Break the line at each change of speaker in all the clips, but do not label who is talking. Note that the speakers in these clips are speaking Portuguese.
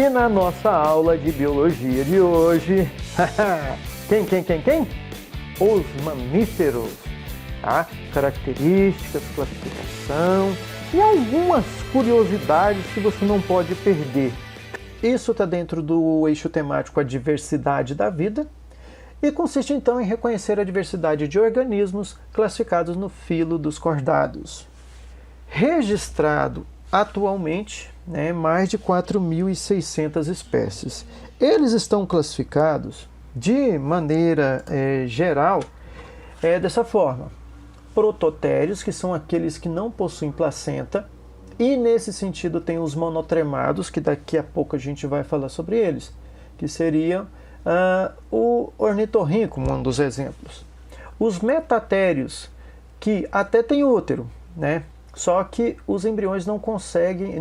E na nossa aula de biologia de hoje, quem? Os mamíferos, tá? Características, classificação e algumas curiosidades que você não pode perder. Isso está dentro do eixo temático A Diversidade da Vida e consiste então em reconhecer a diversidade de organismos classificados no filo dos cordados. Registrado atualmente, mais de 4.600 espécies. Eles estão classificados de maneira geral dessa forma. Prototérios, que são aqueles que não possuem placenta, e nesse sentido tem os monotremados, que daqui a pouco a gente vai falar sobre eles, que seriam o ornitorrinco, um dos exemplos. Os metatérios, que até têm útero, só que os embriões não conseguem,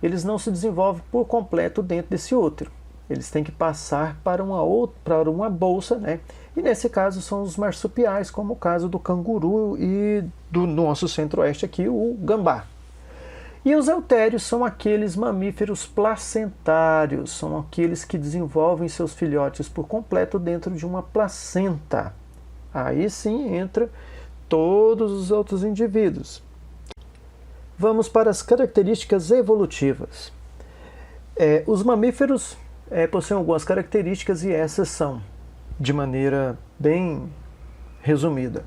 eles não se desenvolvem por completo dentro desse útero. Eles têm que passar para uma bolsa, E nesse caso são os marsupiais, como o caso do canguru e do nosso centro-oeste aqui, o gambá. E os eutérios são aqueles mamíferos placentários, são aqueles que desenvolvem seus filhotes por completo dentro de uma placenta. Aí sim entra todos os outros indivíduos. Vamos para as características evolutivas. Os mamíferos possuem algumas características e essas são, de maneira bem resumida,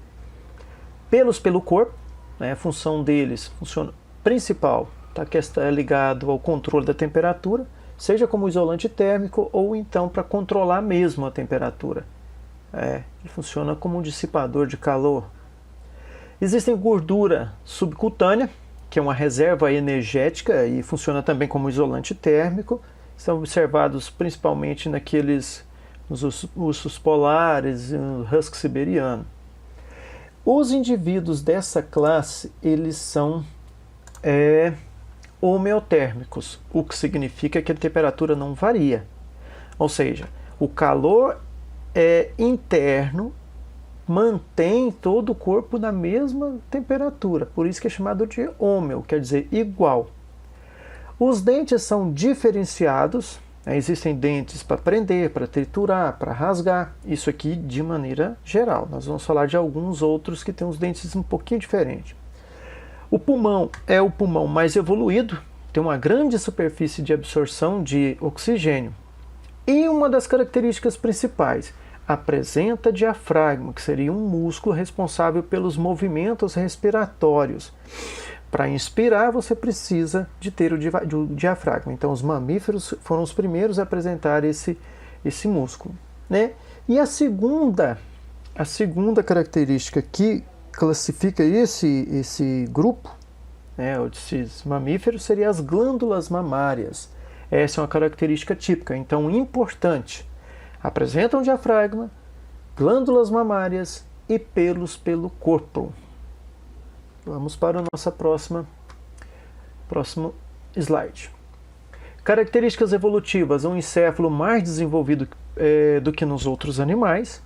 pelos pelo corpo, a função deles, função principal, que está ligado ao controle da temperatura, seja como isolante térmico ou então para controlar mesmo a temperatura. Ele funciona como um dissipador de calor. Existem gordura subcutânea, que é uma reserva energética e funciona também como isolante térmico. São observados principalmente nos ursos polares e no husky siberiano. Os indivíduos dessa classe, eles são homeotérmicos, o que significa que a temperatura não varia. Ou seja, o calor interno mantém todo o corpo na mesma temperatura, por isso que é chamado de hômeo, quer dizer igual. Os dentes são diferenciados, existem dentes para prender, para triturar, para rasgar, isso aqui de maneira geral. Nós vamos falar de alguns outros que têm os dentes um pouquinho diferentes. O pulmão é o pulmão mais evoluído, tem uma grande superfície de absorção de oxigênio. E uma das características principais, apresenta diafragma, que seria um músculo responsável pelos movimentos respiratórios. Para inspirar, você precisa de ter o diafragma. Então, os mamíferos foram os primeiros a apresentar esse músculo. E a segunda característica que classifica esse grupo, desses mamíferos, seria as glândulas mamárias. Essa é uma característica típica, então importante. Apresentam diafragma, glândulas mamárias e pelos pelo corpo. Vamos para a nossa próximo slide. Características evolutivas. Um encéfalo mais desenvolvido do que nos outros animais.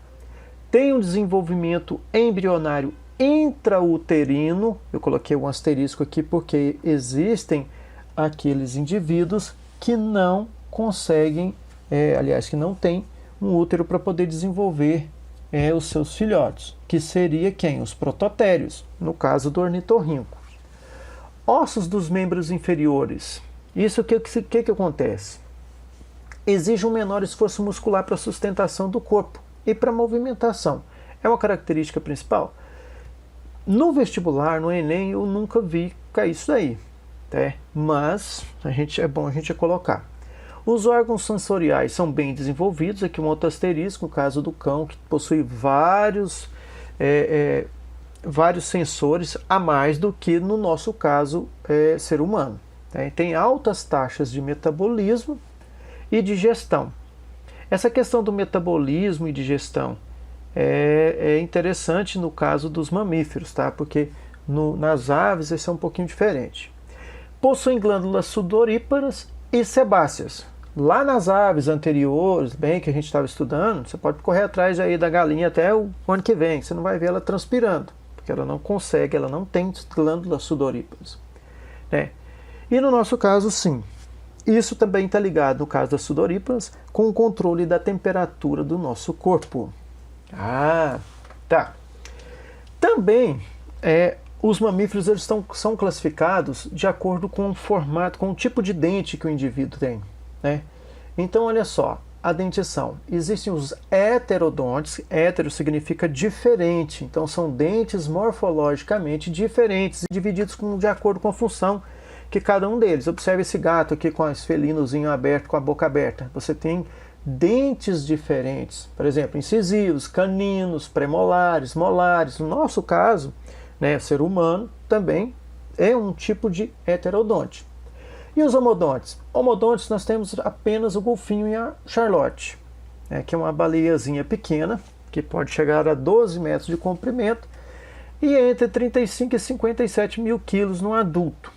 Tem um desenvolvimento embrionário intrauterino. Eu coloquei um asterisco aqui porque existem aqueles indivíduos que não conseguem, que não têm um útero para poder desenvolver os seus filhotes, que seria quem? Os prototérios, no caso do ornitorrinco. Ossos dos membros inferiores. Isso que acontece? Exige um menor esforço muscular para a sustentação do corpo e para a movimentação. É uma característica principal. No vestibular, no Enem, eu nunca vi cair isso daí, mas é bom a gente colocar. Os órgãos sensoriais são bem desenvolvidos, aqui um outro asterisco, no caso do cão, que possui vários sensores a mais do que no nosso caso ser humano. Tem altas taxas de metabolismo e digestão. Essa questão do metabolismo e digestão é interessante no caso dos mamíferos, porque nas aves isso é um pouquinho diferente. Possuem glândulas sudoríparas e sebáceas. Lá nas aves anteriores, que a gente estava estudando, você pode correr atrás aí da galinha até o ano que vem, você não vai ver ela transpirando, porque ela não consegue, ela não tem glândulas sudoríparas. E no nosso caso, sim. Isso também está ligado, no caso das sudoríparas, com o controle da temperatura do nosso corpo. Ah, tá. Também os mamíferos são classificados de acordo com o formato, com o tipo de dente que o indivíduo tem, né? Então, olha só, a dentição. Existem os heterodontes, hétero significa diferente, então são dentes morfologicamente diferentes, divididos de acordo com a função que cada um deles. Observe esse gato aqui com esse felinozinho aberto, com a boca aberta. Você tem dentes diferentes, por exemplo, incisivos, caninos, premolares, molares. No nosso caso, né, o ser humano também é um tipo de heterodonte. E os homodontes? Homodontes nós temos apenas o golfinho e a Charlotte, né, que é uma baleiazinha pequena, que pode chegar a 12 metros de comprimento e entre 35 e 57 mil quilos no adulto.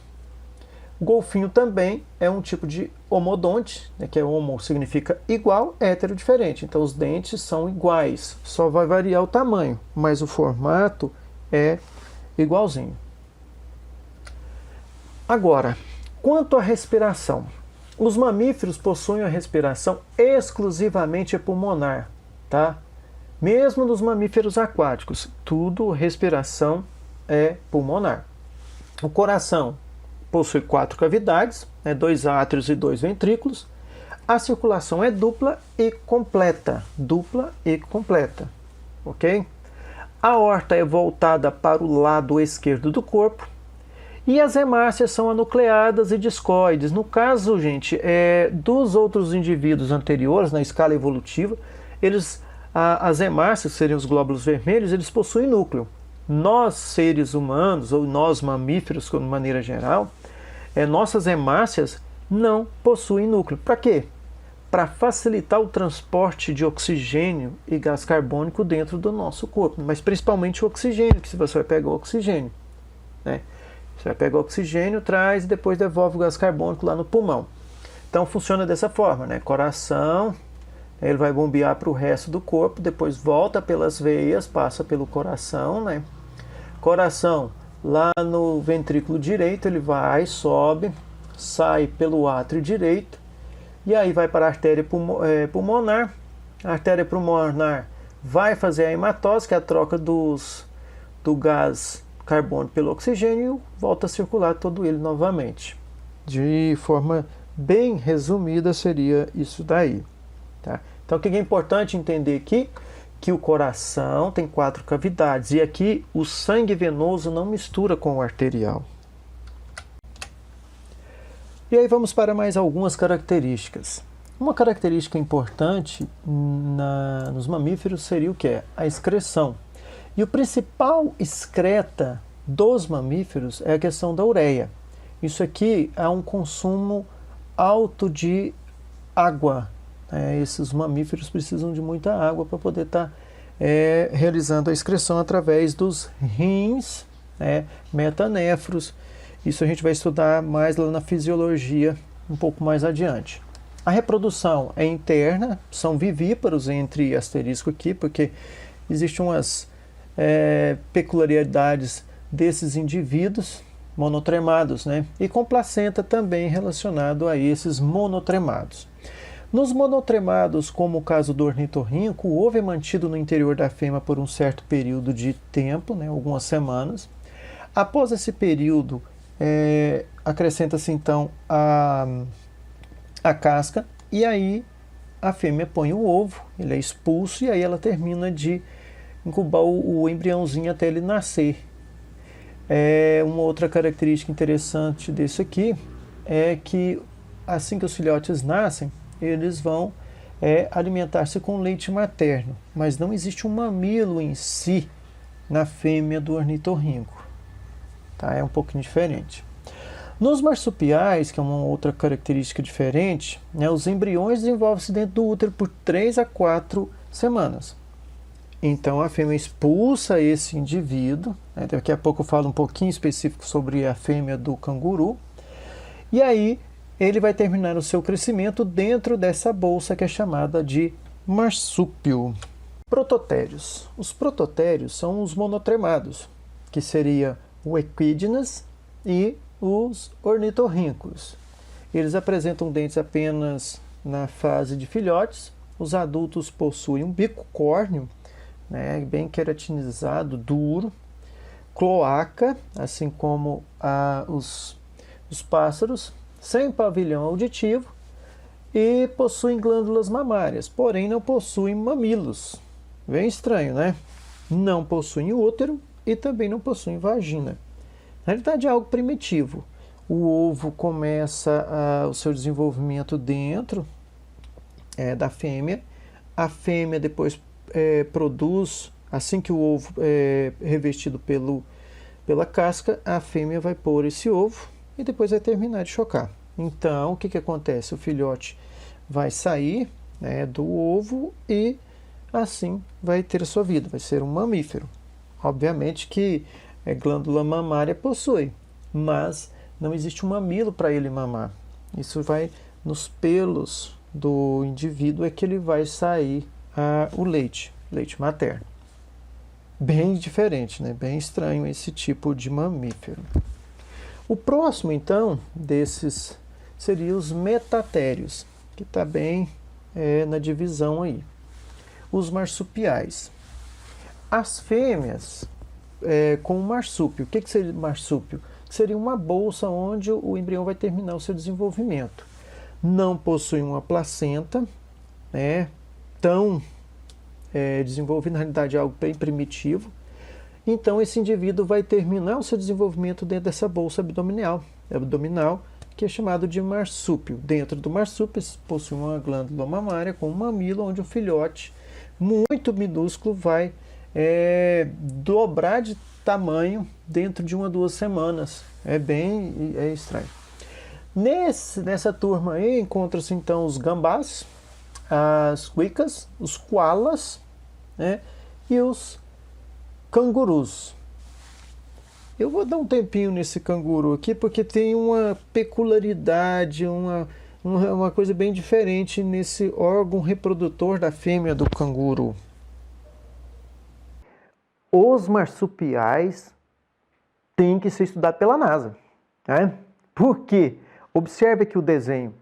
O golfinho também é um tipo de homodonte, né, que é homo significa igual, hétero diferente. Então os dentes são iguais, só vai variar o tamanho, mas o formato é igualzinho. Agora, quanto à respiração, os mamíferos possuem a respiração exclusivamente pulmonar, tá? Mesmo nos mamíferos aquáticos, tudo respiração é pulmonar. O coração possui 4 cavidades, 2 átrios e 2 ventrículos. A circulação é dupla e completa, ok? A aorta é voltada para o lado esquerdo do corpo. E as hemácias são anucleadas e discoides. No caso, gente, dos outros indivíduos anteriores na escala evolutiva, as hemácias, que seriam os glóbulos vermelhos, eles possuem núcleo. Nós, seres humanos, ou nós mamíferos, de maneira geral, nossas hemácias não possuem núcleo. Para quê? Para facilitar o transporte de oxigênio e gás carbônico dentro do nosso corpo, mas principalmente o oxigênio, que se você vai pegar o oxigênio, né? Você vai pegar o oxigênio, traz e depois devolve o gás carbônico lá no pulmão. Então funciona dessa forma, né? Coração, ele vai bombear para o resto do corpo, depois volta pelas veias, passa pelo coração, né? Coração, lá no ventrículo direito, ele vai, sobe, sai pelo átrio direito, e aí vai para a artéria pulmonar. A artéria pulmonar vai fazer a hematose, que é a troca do gás carbônico pelo oxigênio, e volta a circular todo ele novamente. De forma bem resumida seria isso daí, tá? Então o que é importante entender aqui? Que o coração tem 4 cavidades, e aqui o sangue venoso não mistura com o arterial. E aí vamos para mais algumas características. Uma característica importante nos mamíferos seria o que? A excreção. E o principal excreta dos mamíferos é a questão da ureia. Isso aqui é um consumo alto de água. Esses mamíferos precisam de muita água para poder estar realizando a excreção através dos rins, metanéfros. Isso a gente vai estudar mais lá na fisiologia um pouco mais adiante. A reprodução é interna, são vivíparos, entre asterisco aqui, porque existem umas peculiaridades desses indivíduos monotremados, né? E com placenta também relacionado a esses monotremados. Nos monotremados, como o caso do ornitorrinco, o ovo é mantido no interior da fêmea por um certo período de tempo, né? Algumas semanas. Após esse período, acrescenta-se então a casca, e aí a fêmea põe o ovo, ele é expulso, e aí ela termina de incubar o embriãozinho até ele nascer. Uma outra característica interessante desse aqui é que assim que os filhotes nascem, eles vão alimentar-se com leite materno, mas não existe um mamilo em si na fêmea do ornitorrinco, tá? É um pouquinho diferente. Nos marsupiais, que é uma outra característica diferente, né, os embriões desenvolvem-se dentro do útero por 3 a 4 semanas. Então a fêmea expulsa esse indivíduo, né? Daqui a pouco eu falo um pouquinho específico sobre a fêmea do canguru, e aí ele vai terminar o seu crescimento dentro dessa bolsa que é chamada de marsúpio. Prototérios. Os prototérios são os monotremados, que seria o equidnas e os ornitorrincos. Eles apresentam dentes apenas na fase de filhotes. Os adultos possuem um bico córneo, né, bem queratinizado, duro, cloaca, assim como os pássaros, sem pavilhão auditivo, e possuem glândulas mamárias, porém não possuem mamilos. Bem estranho, né? Não possuem útero e também não possuem vagina. Na realidade é algo primitivo. O ovo começa o seu desenvolvimento dentro da fêmea. A fêmea depois produz, assim que o ovo é revestido pela casca, a fêmea vai pôr esse ovo e depois vai terminar de chocar. Então, o que acontece? O filhote vai sair, né, do ovo e assim vai ter a sua vida, vai ser um mamífero. Obviamente que glândula mamária possui, mas não existe um mamilo para ele mamar. Isso vai nos pelos do indivíduo, é que ele vai sair o leite materno. Bem diferente, né? Bem estranho esse tipo de mamífero. O próximo, então, desses seria os metatérios, que está bem na divisão aí. Os marsupiais. As fêmeas com o marsúpio. O que seria marsúpio? Seria uma bolsa onde o embrião vai terminar o seu desenvolvimento. Não possui uma placenta, né, tão desenvolvida, na realidade é algo bem primitivo. Então esse indivíduo vai terminar o seu desenvolvimento dentro dessa bolsa abdominal, que é chamado de marsúpio. Dentro do marsúpio possui uma glândula mamária com um mamilo, onde o filhote muito minúsculo vai dobrar de tamanho dentro de 1 a 2 semanas. É bem estranho. Nessa turma aí encontram-se então os gambás, as cuicas, os koalas, né, e os cangurus. Eu vou dar um tempinho nesse canguru aqui porque tem uma peculiaridade, uma coisa bem diferente nesse órgão reprodutor da fêmea do canguru. Os marsupiais têm que ser estudados pela NASA, né? Por quê? Observe aqui o desenho.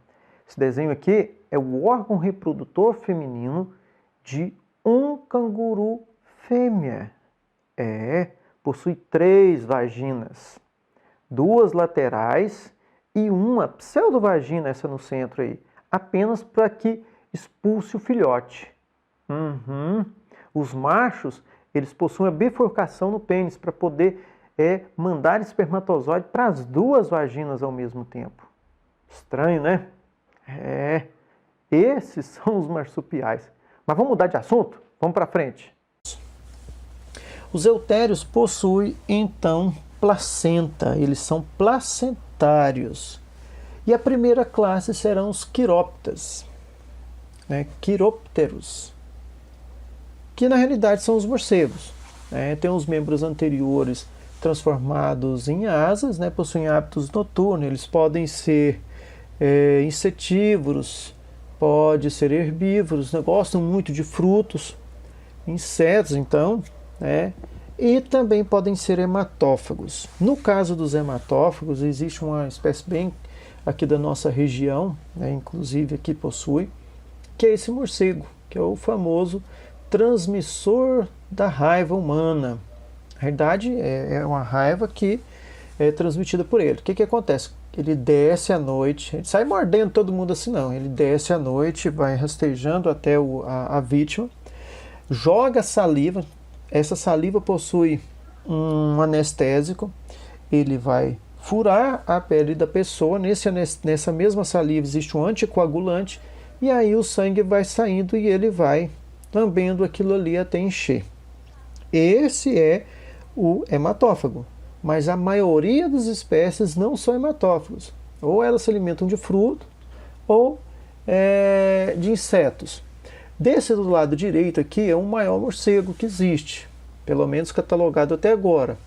Esse desenho aqui é o órgão reprodutor feminino de um canguru fêmea. Possui 3 vaginas, 2 laterais e uma pseudovagina, essa no centro aí, apenas para que expulse o filhote. Os machos, eles possuem a bifurcação no pênis para poder mandar espermatozoide para as 2 vaginas ao mesmo tempo. Estranho, né? Esses são os marsupiais. Mas vamos mudar de assunto? Vamos para frente. Os eutérios possuem, então, placenta. Eles são placentários. E a primeira classe serão os quirópteros, né? Quirópteros, que na realidade são os morcegos. Tem os membros anteriores transformados em asas, né? Possuem hábitos noturnos. Eles podem ser insetívoros, pode ser herbívoros, né? Gostam muito de frutos, insetos, então, e também podem ser hematófagos. No caso dos hematófagos, existe uma espécie bem aqui da nossa região, né? Inclusive aqui possui, que é esse morcego, que é o famoso transmissor da raiva humana. Na verdade, é uma raiva que é transmitida por ele. O que acontece? Ele desce à noite, ele sai mordendo todo mundo assim não, ele desce à noite, vai rastejando até a vítima, joga saliva, essa saliva possui um anestésico, ele vai furar a pele da pessoa, nessa mesma saliva existe um anticoagulante, e aí o sangue vai saindo e ele vai lambendo aquilo ali até encher. Esse é o hematófago. Mas a maioria das espécies não são hematófagos. Ou elas se alimentam de fruto ou de insetos. Desse do lado direito aqui é o maior morcego que existe, pelo menos catalogado até agora.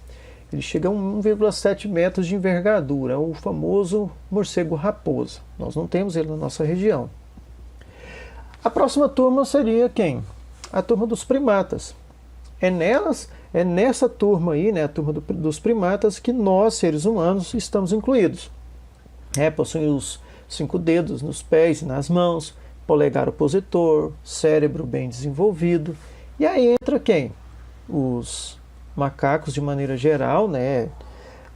Ele chega a 1,7 metros de envergadura, é o famoso morcego raposa. Nós não temos ele na nossa região. A próxima turma seria quem? A turma dos primatas. É nessa turma aí, né, a turma dos primatas, que nós, seres humanos, estamos incluídos. Possuem os 5 dedos nos pés e nas mãos, polegar opositor, cérebro bem desenvolvido. E aí entra quem? Os macacos de maneira geral, né?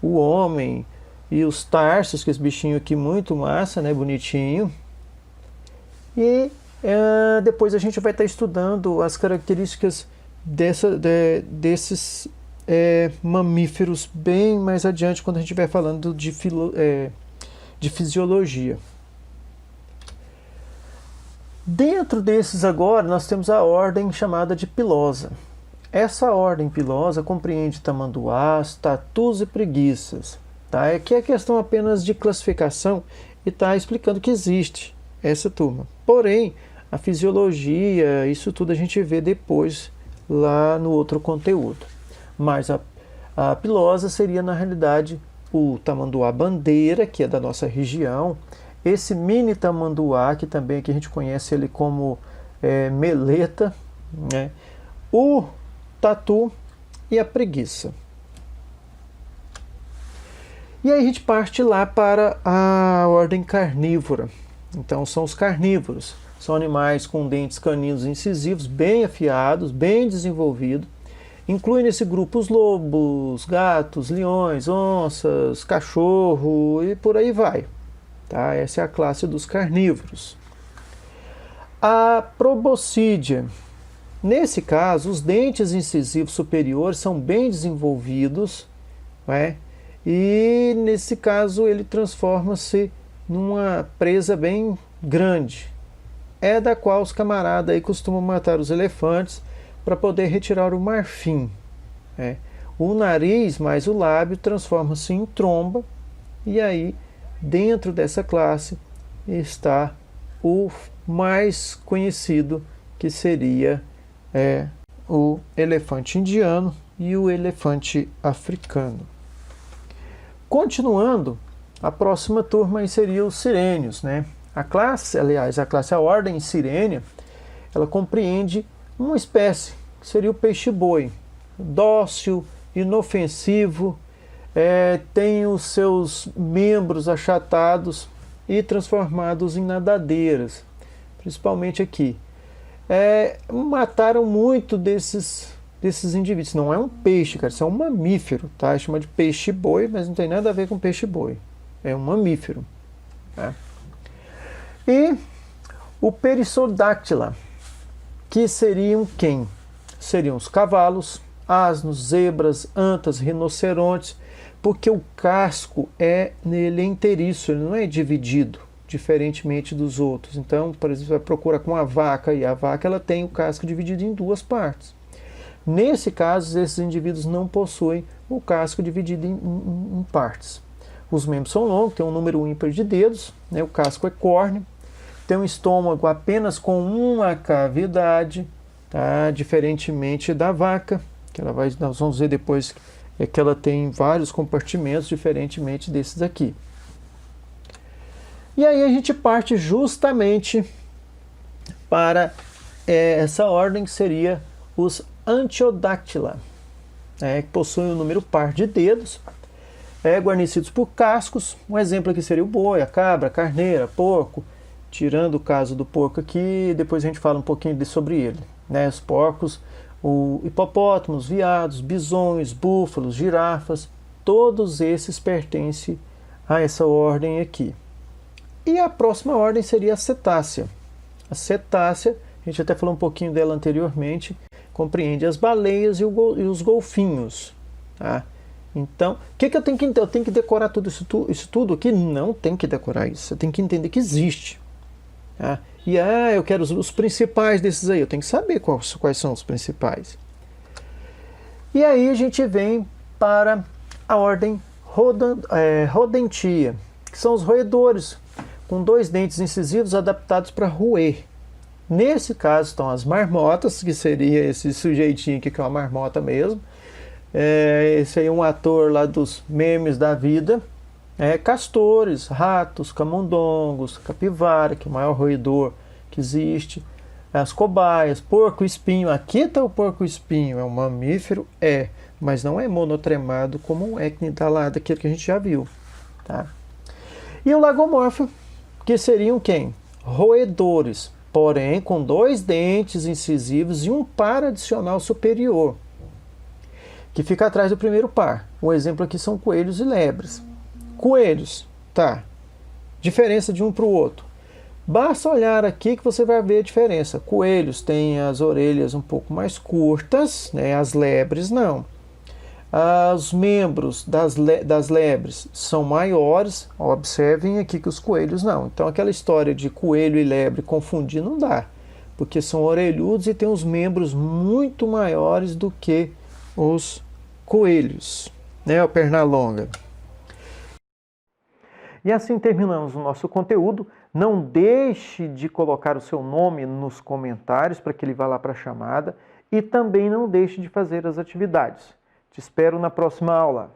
O homem e os tarsos, que é esse bichinho aqui muito massa, né? Bonitinho. E depois a gente vai estar estudando as características desses mamíferos bem mais adiante, quando a gente estiver falando de fisiologia. Dentro desses agora, nós temos a ordem chamada de pilosa. Essa ordem pilosa compreende tamanduás, tatus e preguiças. Tá? Aqui é questão apenas de classificação e está explicando que existe essa turma. Porém, a fisiologia, isso tudo a gente vê depois lá no outro conteúdo. Mas a pilosa seria, na realidade, o tamanduá bandeira, que é da nossa região, esse mini tamanduá, que também aqui a gente conhece ele como meleta, né? O tatu e a preguiça. E aí a gente parte lá para a ordem carnívora. Então são os carnívoros. São animais com dentes caninos incisivos bem afiados, bem desenvolvidos. Inclui nesse grupo os lobos, gatos, leões, onças, cachorro e por aí vai. Tá? Essa é a classe dos carnívoros. A proboscidea. Nesse caso, os dentes incisivos superiores são bem desenvolvidos, né? E nesse caso ele transforma-se numa presa bem grande. É da qual os camaradas aí costumam matar os elefantes para poder retirar o marfim. Né? O nariz mais o lábio transforma-se em tromba, e aí dentro dessa classe está o mais conhecido, que seria o elefante indiano e o elefante africano. Continuando, a próxima turma aí seria os sirênios, né? A ordem sirênia, ela compreende uma espécie, que seria o peixe-boi, dócil, inofensivo, tem os seus membros achatados e transformados em nadadeiras, principalmente aqui. Mataram muito desses indivíduos. Não é um peixe, cara, isso é um mamífero, tá? Chama de peixe-boi, mas não tem nada a ver com peixe-boi. É um mamífero. Tá? E o Perissodactyla, que seriam quem? Seriam os cavalos, asnos, zebras, antas, rinocerontes, porque o casco ele é inteiriço, ele não é dividido, diferentemente dos outros. Então, por exemplo, você vai procurar com a vaca, e a vaca ela tem o casco dividido em duas partes. Nesse caso, esses indivíduos não possuem o casco dividido em partes. Os membros são longos, tem um número ímpar de dedos, né? O casco é córneo, tem um estômago apenas com uma cavidade, tá? Diferentemente da vaca, que nós vamos ver depois que ela tem vários compartimentos, diferentemente desses aqui. E aí a gente parte justamente para essa ordem, que seria os Antiodáctyla, que possuem um número par de dedos, guarnecidos por cascos. Um exemplo aqui seria o boi, a cabra, a carneira, porco, tirando o caso do porco aqui, depois a gente fala um pouquinho sobre ele. Né? Os porcos, o hipopótamos, veados, bisões, búfalos, girafas, todos esses pertencem a essa ordem aqui. E a próxima ordem seria a cetácea. A cetácea, a gente até falou um pouquinho dela anteriormente, compreende as baleias e os golfinhos. Tá? Então, o que eu tenho que entender? Eu tenho que decorar tudo isso tudo aqui? Não tem que decorar isso. Você tem que entender que existe. Tá? E eu quero os principais desses aí. Eu tenho que saber quais são os principais. E aí a gente vem para a ordem rodentia, que são os roedores, com 2 dentes incisivos adaptados para roer. Nesse caso estão as marmotas, que seria esse sujeitinho aqui, que é uma marmota mesmo. Esse aí é um ator lá dos memes da vida. Castores, ratos, camundongos, capivara, que é o maior roedor que existe. As cobaias, porco-espinho. Aqui está o porco-espinho, é um mamífero, mas não é monotremado como um ecnidalado, aquele que a gente já viu. Tá? E o lagomorfo, que seriam quem? Roedores, porém com 2 dentes incisivos e um par adicional superior, que fica atrás do primeiro par. O exemplo aqui são coelhos e lebres. Coelhos, tá? Diferença de um para o outro. Basta olhar aqui que você vai ver a diferença. Coelhos têm as orelhas um pouco mais curtas, né? As lebres não. Os membros das lebres são maiores. Observem aqui que os coelhos não. Então aquela história de coelho e lebre confundir não dá, porque são orelhudos e têm os membros muito maiores do que os coelhos, né? A perna longa. E assim terminamos o nosso conteúdo. Não deixe de colocar o seu nome nos comentários para que ele vá lá para a chamada. E também não deixe de fazer as atividades. Te espero na próxima aula.